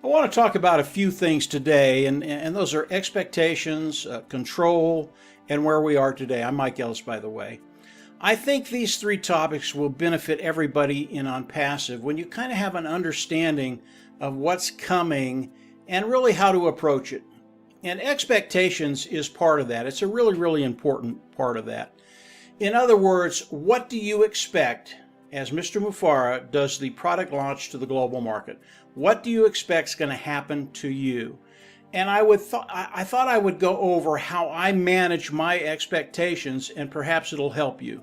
I want to talk about a few things today, and those are expectations, control, and where we are today. I'm Mike Ellis, by the way. I think these three topics will benefit everybody in Onpassive when you kind of have an understanding of what's coming and really how to approach it. And expectations is part of that. It's a really, really important part of that. In other words, what do you expect as Mr. Mufareh does the product launch to the global market? What do you expect is going to happen to you? And I thought I would go over how I manage my expectations, and perhaps it'll help you.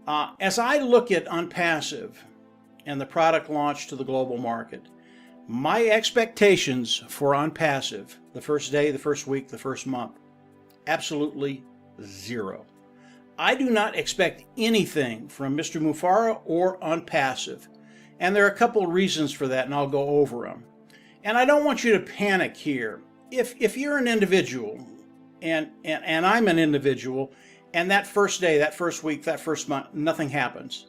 As I look at Onpassive and the product launch to the global market, my expectations for Onpassive, the first day, the first week, the first month, absolutely zero. I do not expect anything from Mr. Mufareh or Onpassive. And there are a couple of reasons for that, and I'll go over them. And I don't want you to panic here. If you're an individual, and I'm an individual, and that first day, that first week, that first month, nothing happens,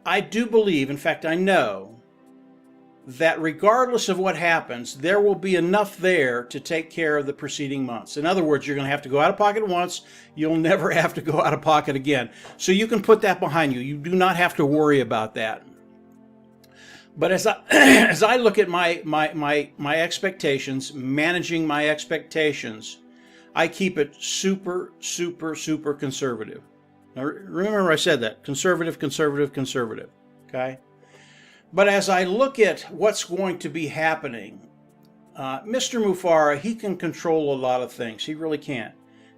I do believe, in fact, I know, that regardless of what happens, there will be enough there to take care of the preceding months. In other words, you're going to have to go out of pocket once. You'll never have to go out of pocket again. So you can put that behind you. You do not have to worry about that. But as I look at my expectations, managing my expectations, I keep it super, super, super conservative. Now, remember I said that. Conservative, conservative, conservative. Okay? But as I look at what's going to be happening, Mr. Mufareh, he can control a lot of things. He really can.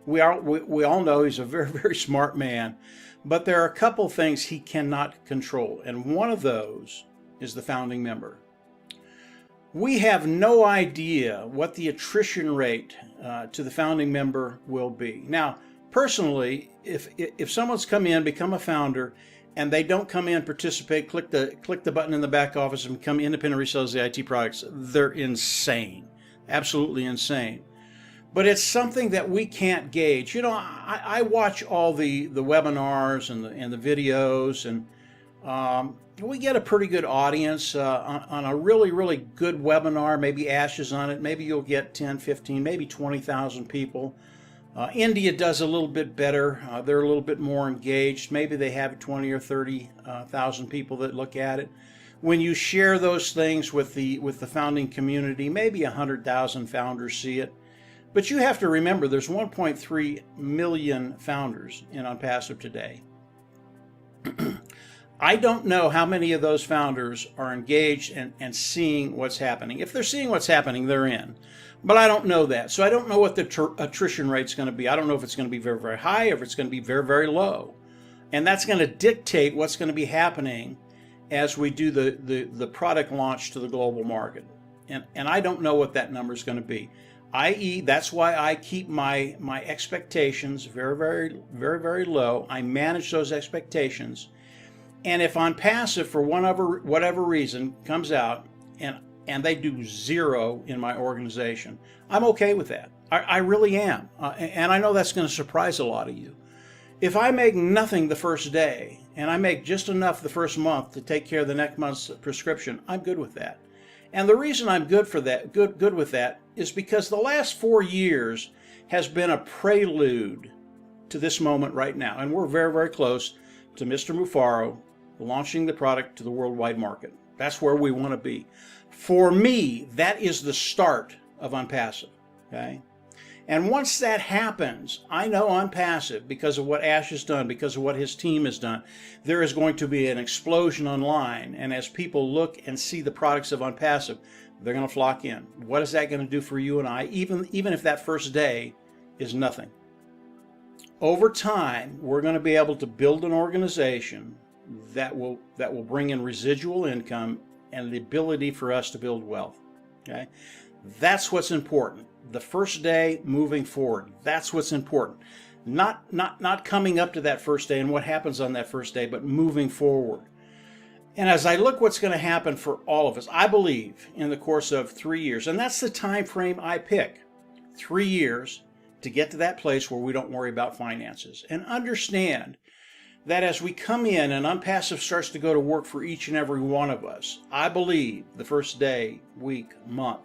We all know he's a very, very smart man. But there are a couple things he cannot control. And one of those is the founding member. We have no idea what the attrition rate to the founding member will be. Now, personally, if someone's come in, become a founder, and they don't come in, participate, click the button in the back office and become independent resellers of the IT products, they're insane, absolutely insane. But it's something that we can't gauge. You know, I watch all the webinars and the videos, and we get a pretty good audience on a really, really good webinar. Maybe Ash is on it. Maybe you'll get 10, 15, maybe 20,000 people. India does a little bit better. They're a little bit more engaged. Maybe they have 20 or 30,000 people that look at it. When you share those things with the founding community, maybe 100,000 founders see it. But you have to remember there's 1.3 million founders in Onpassive today. I don't know how many of those founders are engaged and seeing what's happening. If they're seeing what's happening, they're in. But I don't know that. So I don't know what the attrition rate's going to be. I don't know if it's going to be very, very high or if it's going to be very, very low. And that's going to dictate what's going to be happening as we do the product launch to the global market. And I don't know what that number is going to be. I.e., that's why I keep my expectations very, very, very, very low. I manage those expectations. And if Onpassive, for whatever reason, comes out and they do zero in my organization, I'm okay with that. I really am. And I know that's going to surprise a lot of you. If I make nothing the first day and I make just enough the first month to take care of the next month's prescription, I'm good with that. And the reason I'm good with that is because the last 4 years has been a prelude to this moment right now. And we're very, very close to Mr. Mufareh launching the product to the worldwide market. That's where we want to be. For me, that is the start of Onpassive. Okay? And once that happens, I know Onpassive, because of what Ash has done, because of what his team has done, there is going to be an explosion online. And as people look and see the products of Onpassive, they're going to flock in. What is that going to do for you and I, even if that first day is nothing? Over time, we're going to be able to build an organization that will bring in residual income and the ability for us to build wealth. Okay? That's what's important. The first day moving forward, that's what's important. Not coming up to that first day and what happens on that first day, but moving forward. And as I look what's going to happen for all of us, I believe in the course of 3 years, and that's the time frame I pick, 3 years to get to that place where we don't worry about finances. And understand that as we come in and Onpassive starts to go to work for each and every one of us, I believe the first day, week, month,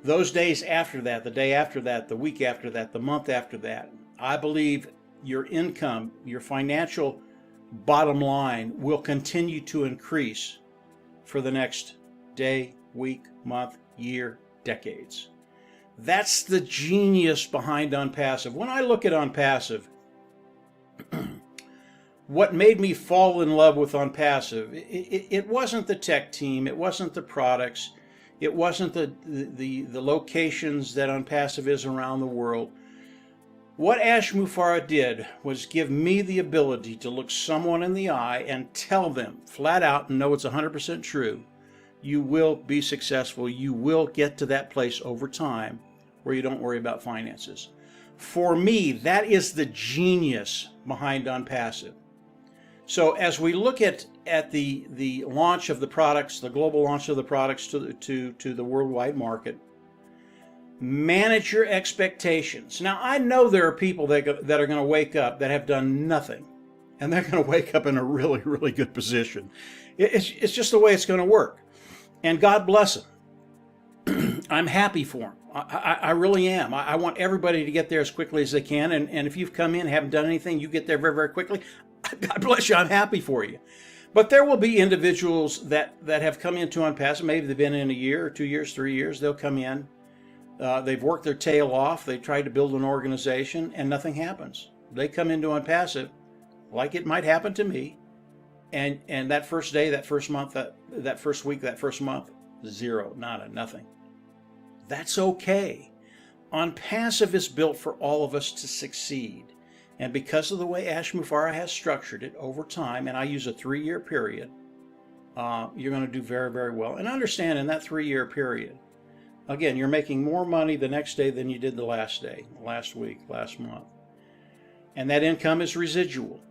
those days after that, the day after that, the week after that, the month after that, I believe your income, your financial bottom line will continue to increase for the next day, week, month, year, decades. That's the genius behind Onpassive. When I look at Onpassive, what made me fall in love with Onpassive, it wasn't the tech team, it wasn't the products, it wasn't the locations that Onpassive is around the world. What Ash Mufareh did was give me the ability to look someone in the eye and tell them flat out, and know it's 100% true, you will be successful. You will get to that place over time where you don't worry about finances. For me, that is the genius behind Onpassive. So as we look at the launch of the products, the global launch of the products to the worldwide market, manage your expectations. Now, I know there are people that are going to wake up that have done nothing, and they're going to wake up in a really, really good position. It's just the way it's going to work. And God bless them. I'm happy for them. I really am. I want everybody to get there as quickly as they can. And if you've come in and haven't done anything, you get there very, very quickly. God bless you. I'm happy for you. But there will be individuals that have come into Onpassive. Maybe they've been in a year or 2 years, 3 years. They'll come in. They've worked their tail off. They tried to build an organization and nothing happens. They come into Onpassive like it might happen to me. And that first day, that first month, that first week, that first month, zero, nada, nothing. That's okay. Onpassive is built for all of us to succeed. And because of the way Ash Mufareh has structured it over time, and I use a 3-year period, you're going to do very, very well. And understand, in that 3-year period, again, you're making more money the next day than you did the last day, last week, last month. And that income is residual.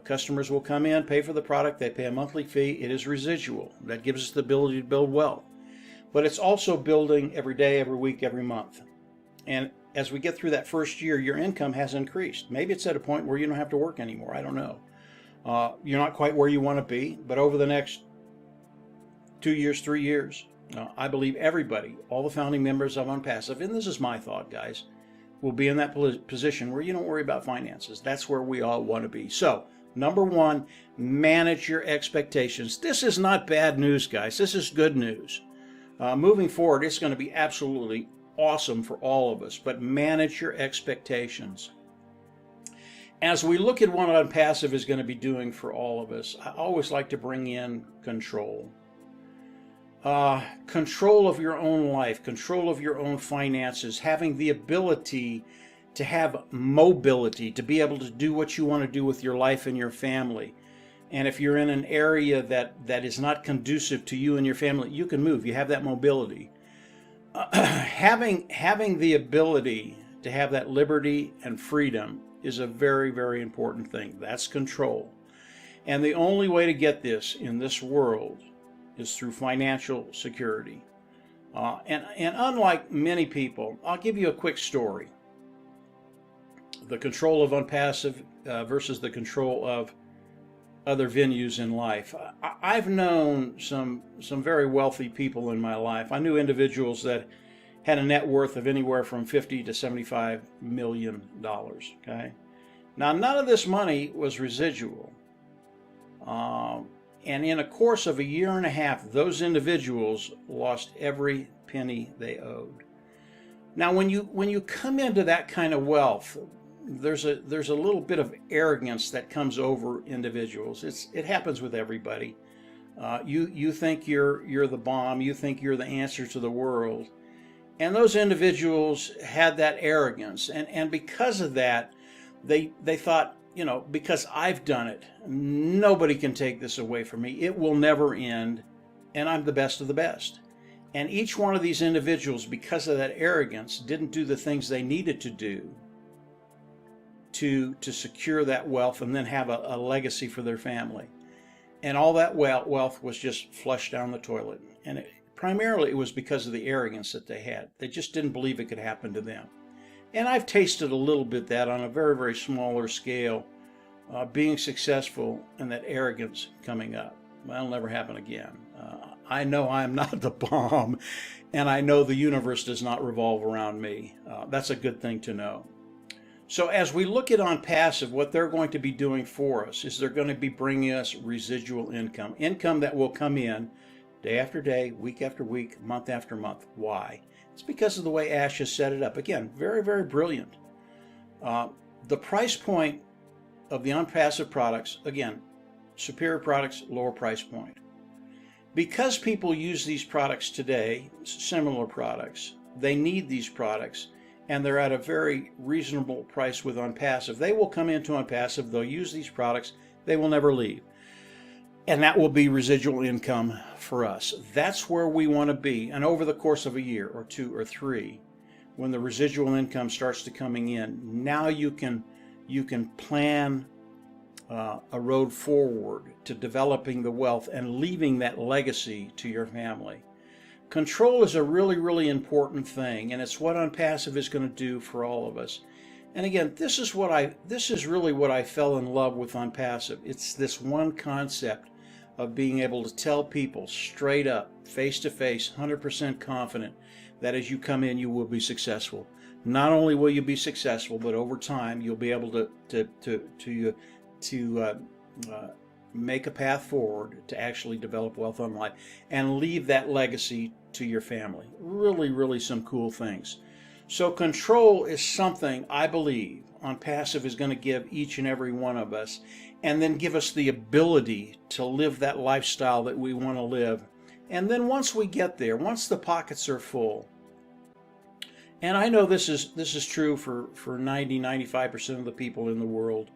Customers will come in, pay for the product, they pay a monthly fee. It is residual. That gives us the ability to build wealth. But it's also building every day, every week, every month. And as we get through that first year, your income has increased. Maybe it's at a point where you don't have to work anymore. I don't know. You're not quite where you want to be, but over the next 2 years, 3 years, I believe everybody, all the founding members of Onpassive, and this is my thought, guys, will be in that position where you don't worry about finances. That's where we all want to be. So, number one, manage your expectations. This is not bad news, guys. This is good news. Moving forward, it's going to be absolutely awesome for all of us, but manage your expectations. As we look at what Onpassive is going to be doing for all of us, I always like to bring in control. Control of your own life, control of your own finances, having the ability to have mobility, to be able to do what you want to do with your life and your family. And if you're in an area that is not conducive to you and your family, you can move. You have that mobility. Having the ability to have that liberty and freedom is a very, very important thing. That's control. And the only way to get this in this world is through financial security. And unlike many people, I'll give you a quick story. The control of Onpassive versus the control of other venues in life. I've known some very wealthy people in my life. I knew individuals that had a net worth of anywhere from $50 to $75 million. Okay, now none of this money was residual, and in a course of a year and a half, those individuals lost every penny they owed. Now, when you come into that kind of wealth, there's a little bit of arrogance that comes over individuals. It happens with everybody. You think you're the bomb. You think you're the answer to the world, and those individuals had that arrogance, and because of that, they thought, you know, because I've done it, nobody can take this away from me. It will never end, and I'm the best of the best. And each one of these individuals, because of that arrogance, didn't do the things they needed to do to secure that wealth and then have a legacy for their family. And all that wealth was just flushed down the toilet. And primarily it was because of the arrogance that they had. They just didn't believe it could happen to them. And I've tasted a little bit that on a very, very smaller scale, being successful and that arrogance coming up. That'll never happen again. I know I'm not the bomb, and I know the universe does not revolve around me. That's a good thing to know. So as we look at Onpassive, what they're going to be doing for us is they're going to be bringing us residual income, income that will come in day after day, week after week, month after month. Why? It's because of the way Ash has set it up. Again, very, very brilliant. The price point of the Onpassive products, again, superior products, lower price point. Because people use these products today, similar products, they need these products, and they're at a very reasonable price with Onpassive. They will come into Onpassive, they'll use these products, they will never leave. And that will be residual income for us. That's where we want to be. And over the course of a year or two or three, when the residual income starts to coming in, now you can plan a road forward to developing the wealth and leaving that legacy to your family. Control is a really, really important thing, and it's what Onpassive is going to do for all of us. And again, this is really what I fell in love with Onpassive. It's this one concept of being able to tell people straight up, face to face, 100% confident that as you come in, you will be successful. Not only will you be successful, but over time, you'll be able to make a path forward to actually develop wealth on life and leave that legacy to your family. Really, really some cool things. So control is something I believe Onpassive is going to give each and every one of us, and then give us the ability to live that lifestyle that we want to live. And then once we get there, once the pockets are full, and I know this is true for 90-95% of the people in the world,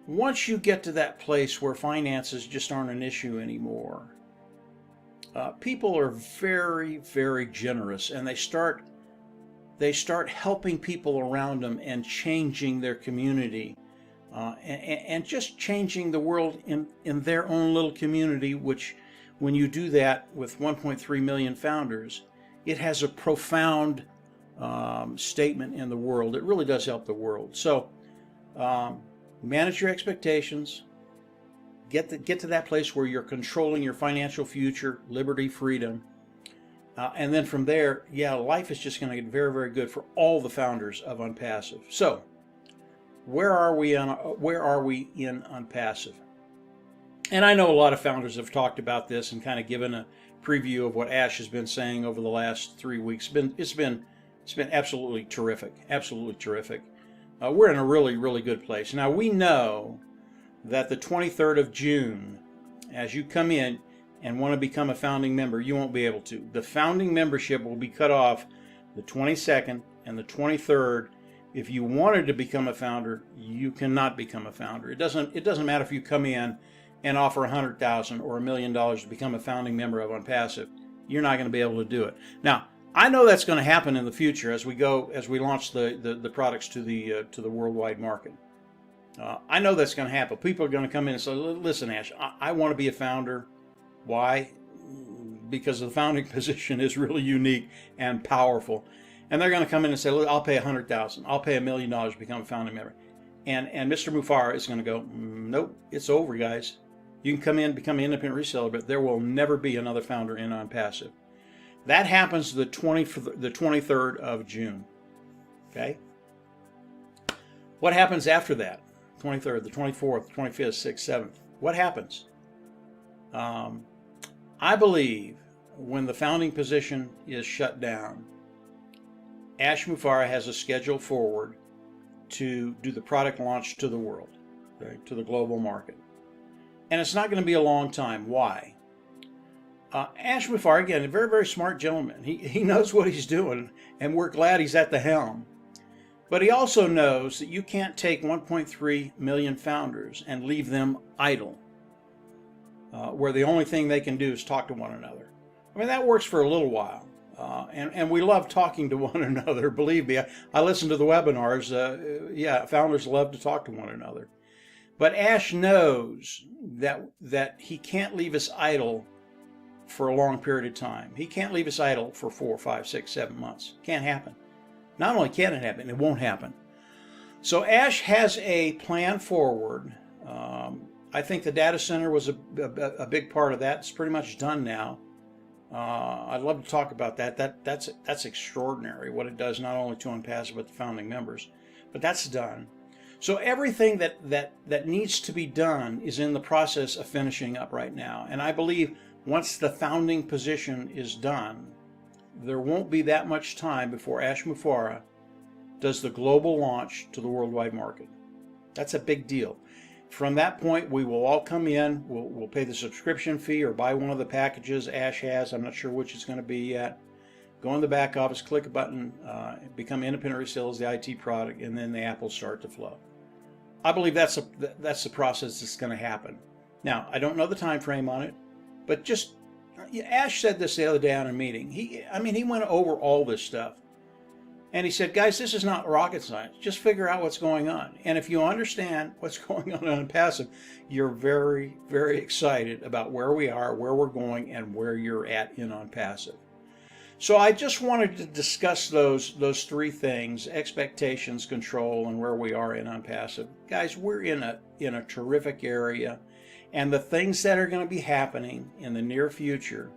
once you get to that place where finances just aren't an issue anymore, people are very, very generous, and they start helping people around them and changing their community, and just changing the world in their own little community, which when you do that with 1.3 million founders, it has a profound statement in the world. It really does help the world. So manage your expectations. Get to that place where you're controlling your financial future, liberty, freedom. And then from there, yeah, life is just going to get very, very good for all the founders of Onpassive. So, where are we in Onpassive? And I know a lot of founders have talked about this and kind of given a preview of what Ash has been saying over the last 3 weeks. It's been absolutely terrific, absolutely terrific. We're in a really, really good place. Now we know that the 23rd of June, as you come in and want to become a founding member, you won't be able to. The founding membership will be cut off the 22nd and the 23rd. If you wanted to become a founder, you cannot become a founder. It doesn't matter if you come in and offer $100,000 or $1 million to become a founding member of Onpassive. You're not going to be able to do it. Now, I know that's going to happen in the future as we launch the products to the worldwide market. I know that's going to happen. People are going to come in and say, "Listen, Ash, I want to be a founder." Why? Because the founding position is really unique and powerful. And they're going to come in and say, "Look, I'll pay $100,000. I'll pay $1 million to become a founding member." And Mr. Mufareh is going to go, "Nope, it's over, guys. You can come in, become an independent reseller, but there will never be another founder in Onpassive." That happens the 23rd of June. Okay? What happens after that? 23rd, the 24th, 25th, 6th, 7th. What happens? I believe when the founding position is shut down, Ash Mufareh has a schedule forward to do the product launch to the world, okay, to the global market. And it's not going to be a long time. Why? Ash Mufareh, again, a very, very smart gentleman. He knows what he's doing, and we're glad he's at the helm. But he also knows that you can't take 1.3 million founders and leave them idle, where the only thing they can do is talk to one another. I mean, that works for a little while. And we love talking to one another. Believe me, I listen to the webinars. Yeah, founders love to talk to one another. But Ash knows that he can't leave us idle for a long period of time. He can't leave us idle for 4, 5, 6, 7 months. Can't happen. Not only can it happen, it won't happen. So Ash has a plan forward. I think the data center was a big part of that. It's pretty much done now. I'd love to talk about that. That's extraordinary what it does, not only to Onpassive but the founding members. But that's done. So everything that needs to be done is in the process of finishing up right now. And I believe once the founding position is done, there won't be that much time before Ash Mufareh does the global launch to the worldwide market. That's a big deal. From that point, we will all come in, we'll pay the subscription fee or buy one of the packages Ash has. I'm not sure which it's going to be yet. Go in the back office, click a button, become independent resellers, the IT product, and then the apples start to flow. I believe that's the process that's going to happen. Now, I don't know the time frame on it, but just Ash said this the other day on a meeting. He went over all this stuff. And he said, guys, this is not rocket science. Just figure out what's going on. And if you understand what's going on Onpassive, you're very, very excited about where we are, where we're going, and where you're at in Onpassive. So I just wanted to discuss those three things: expectations, control, and where we are in Onpassive. Guys, we're in a terrific area, and the things that are going to be happening in the near future,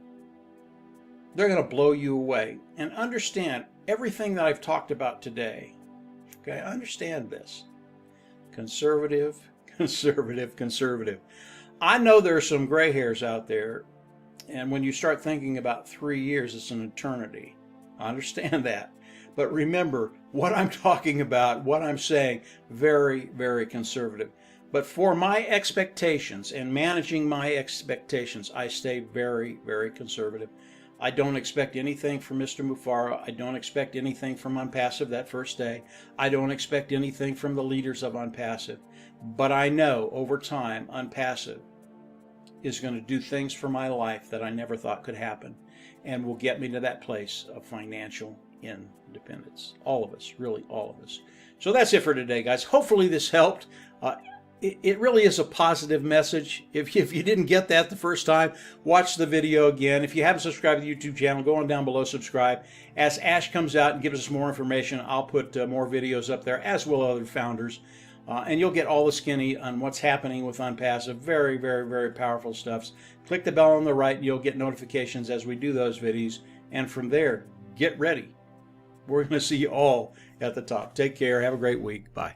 they're going to blow you away. And understand everything that I've talked about today. Okay, understand this. Conservative, conservative, conservative. I know there are some gray hairs out there, and when you start thinking about 3 years, it's an eternity. I understand that. But remember, what I'm talking about, what I'm saying, very, very conservative. But for my expectations and managing my expectations, I stay very, very conservative. I don't expect anything from Mr. Mufareh. I don't expect anything from Onpassive that first day. I don't expect anything from the leaders of Onpassive. But I know over time, Onpassive is going to do things for my life that I never thought could happen, and will get me to that place of financial independence. All of us, really all of us. So that's it for today, guys. Hopefully this helped. It really is a positive message. If you didn't get that the first time, watch the video again. If you haven't subscribed to the YouTube channel, go on down below, subscribe. As Ash comes out and gives us more information, I'll put more videos up there, as will other founders. And you'll get all the skinny on what's happening with Onpassive. Very, very, very powerful stuff. Click the bell on the right and you'll get notifications as we do those videos. And from there, get ready. We're going to see you all at the top. Take care. Have a great week. Bye.